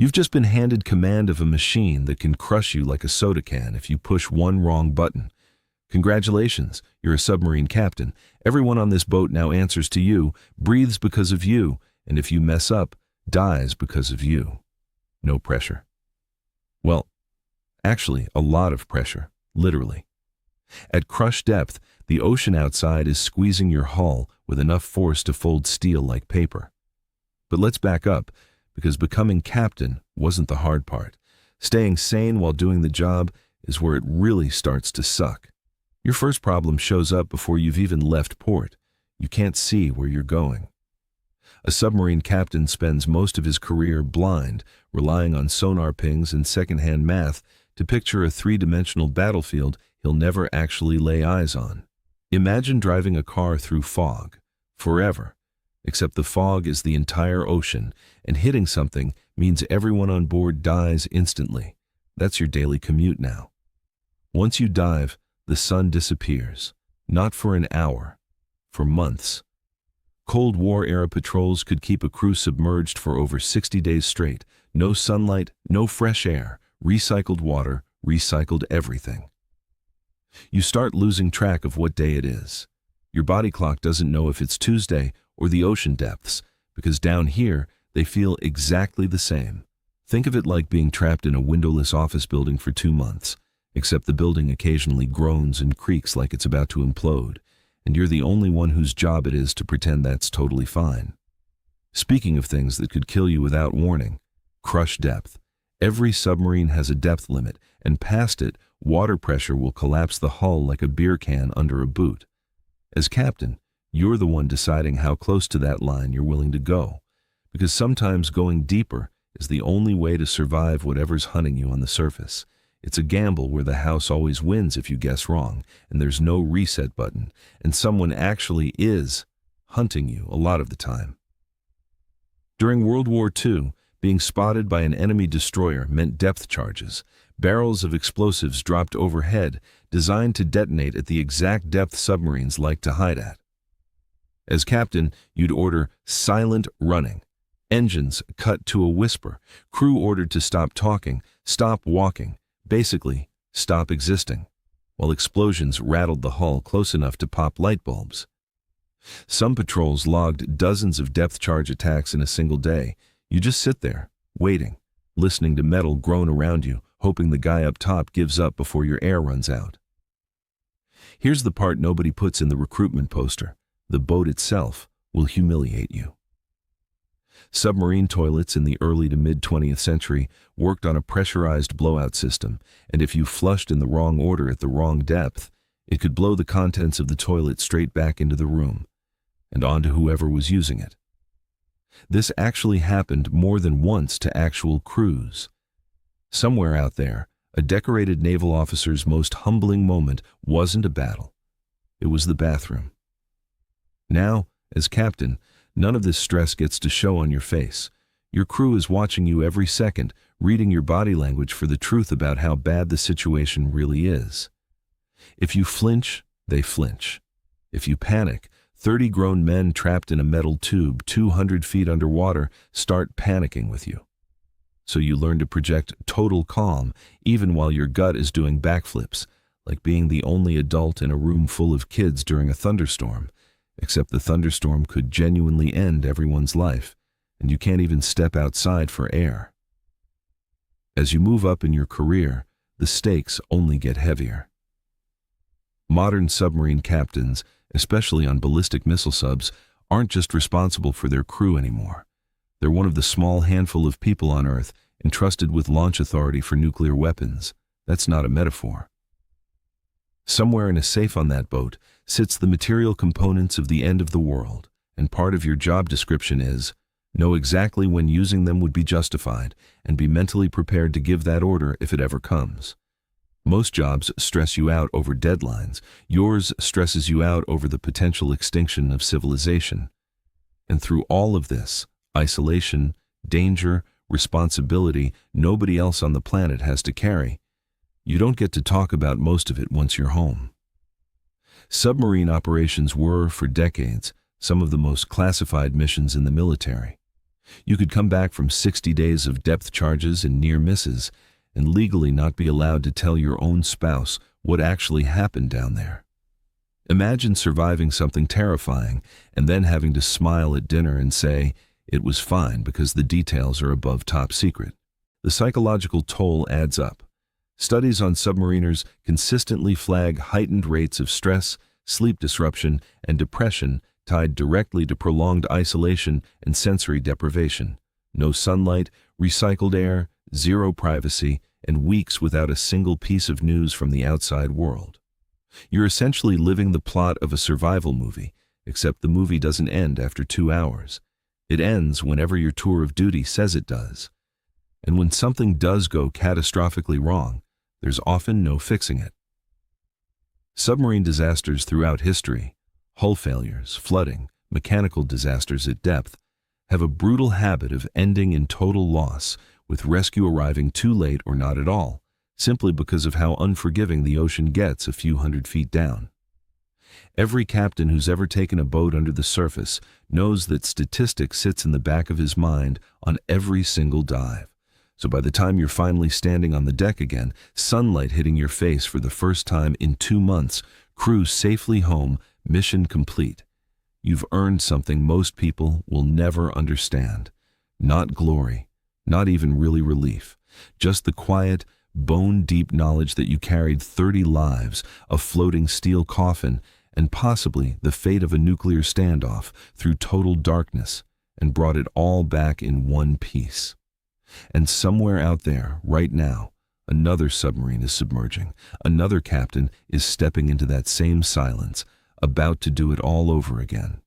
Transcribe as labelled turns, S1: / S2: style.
S1: You've just been handed command of a machine that can crush you like a soda can if you push one wrong button. Congratulations, you're a submarine captain. Everyone on this boat now answers to you, breathes because of you, and if you mess up, dies because of you. No pressure. Well, actually, a lot of pressure, literally. At crush depth, the ocean outside is squeezing your hull with enough force to fold steel like paper. But let's back up, because becoming captain wasn't the hard part. Staying sane while doing the job is where it really starts to suck. Your first problem shows up before you've even left port. You can't see where you're going. A submarine captain spends most of his career blind, relying on sonar pings and secondhand math to picture a three-dimensional battlefield he'll never actually lay eyes on. Imagine driving a car through fog, forever, except the fog is the entire ocean, and hitting something means everyone on board dies instantly. That's your daily commute now. Once you dive, the sun disappears, not for an hour, for months. Cold War-era patrols could keep a crew submerged for over 60 days straight. No sunlight, no fresh air, recycled water, recycled everything. You start losing track of what day it is. Your body clock doesn't know if it's Tuesday or the ocean depths, because down here, they feel exactly the same. Think of it like being trapped in a windowless office building for 2 months, except the building occasionally groans and creaks like it's about to implode, and you're the only one whose job it is to pretend that's totally fine. Speaking of things that could kill you without warning, crush depth. Every submarine has a depth limit, and past it, water pressure will collapse the hull like a beer can under a boot. As captain, you're the one deciding how close to that line you're willing to go, because sometimes going deeper is the only way to survive whatever's hunting you on the surface. It's a gamble where the house always wins if you guess wrong, and there's no reset button, and someone actually is hunting you a lot of the time. During World War II, being spotted by an enemy destroyer meant depth charges, barrels of explosives dropped overhead designed to detonate at the exact depth submarines like to hide at. As captain, you'd order silent running, engines cut to a whisper, crew ordered to stop talking, stop walking, basically, stop existing, while explosions rattled the hull close enough to pop light bulbs. Some patrols logged dozens of depth charge attacks in a single day. You just sit there, waiting, listening to metal groan around you, hoping the guy up top gives up before your air runs out. Here's the part nobody puts in the recruitment poster. The boat itself will humiliate you. Submarine toilets in the early to mid-20th century worked on a pressurized blowout system, and if you flushed in the wrong order at the wrong depth, it could blow the contents of the toilet straight back into the room, and onto whoever was using it. This actually happened more than once to actual crews. Somewhere out there, a decorated naval officer's most humbling moment wasn't a battle. It was the bathroom. Now, as captain, none of this stress gets to show on your face. Your crew is watching you every second, reading your body language for the truth about how bad the situation really is. If you flinch, they flinch. If you panic, 30 grown men trapped in a metal tube 200 feet underwater start panicking with you. So you learn to project total calm even while your gut is doing backflips, like being the only adult in a room full of kids during a thunderstorm, except the thunderstorm could genuinely end everyone's life, and you can't even step outside for air. As you move up in your career, the stakes only get heavier. Modern submarine captains, especially on ballistic missile subs, aren't just responsible for their crew anymore. They're one of the small handful of people on Earth entrusted with launch authority for nuclear weapons. That's not a metaphor. Somewhere in a safe on that boat sits the material components of the end of the world, and part of your job description is, know exactly when using them would be justified, and be mentally prepared to give that order if it ever comes. Most jobs stress you out over deadlines. Yours stresses you out over the potential extinction of civilization. And through all of this, isolation, danger, responsibility nobody else on the planet has to carry, you don't get to talk about most of it once you're home. Submarine operations were, for decades, some of the most classified missions in the military. You could come back from 60 days of depth charges and near misses and legally not be allowed to tell your own spouse what actually happened down there. Imagine surviving something terrifying and then having to smile at dinner and say, "It was fine because the details are above top secret." The psychological toll adds up. Studies on submariners consistently flag heightened rates of stress, sleep disruption, and depression tied directly to prolonged isolation and sensory deprivation. No sunlight, recycled air, zero privacy, and weeks without a single piece of news from the outside world. You're essentially living the plot of a survival movie, except the movie doesn't end after 2 hours. It ends whenever your tour of duty says it does. And when something does go catastrophically wrong, there's often no fixing it. Submarine disasters throughout history, hull failures, flooding, mechanical disasters at depth, have a brutal habit of ending in total loss, with rescue arriving too late or not at all, simply because of how unforgiving the ocean gets a few hundred feet down. Every captain who's ever taken a boat under the surface knows that statistic sits in the back of his mind on every single dive. So by the time you're finally standing on the deck again, sunlight hitting your face for the first time in 2 months, crew safely home, mission complete. You've earned something most people will never understand. Not glory, not even really relief, just the quiet, bone-deep knowledge that you carried 30 lives, a floating steel coffin, and possibly the fate of a nuclear standoff through total darkness, and brought it all back in one piece. And somewhere out there, right now, another submarine is submerging. Another captain is stepping into that same silence, about to do it all over again.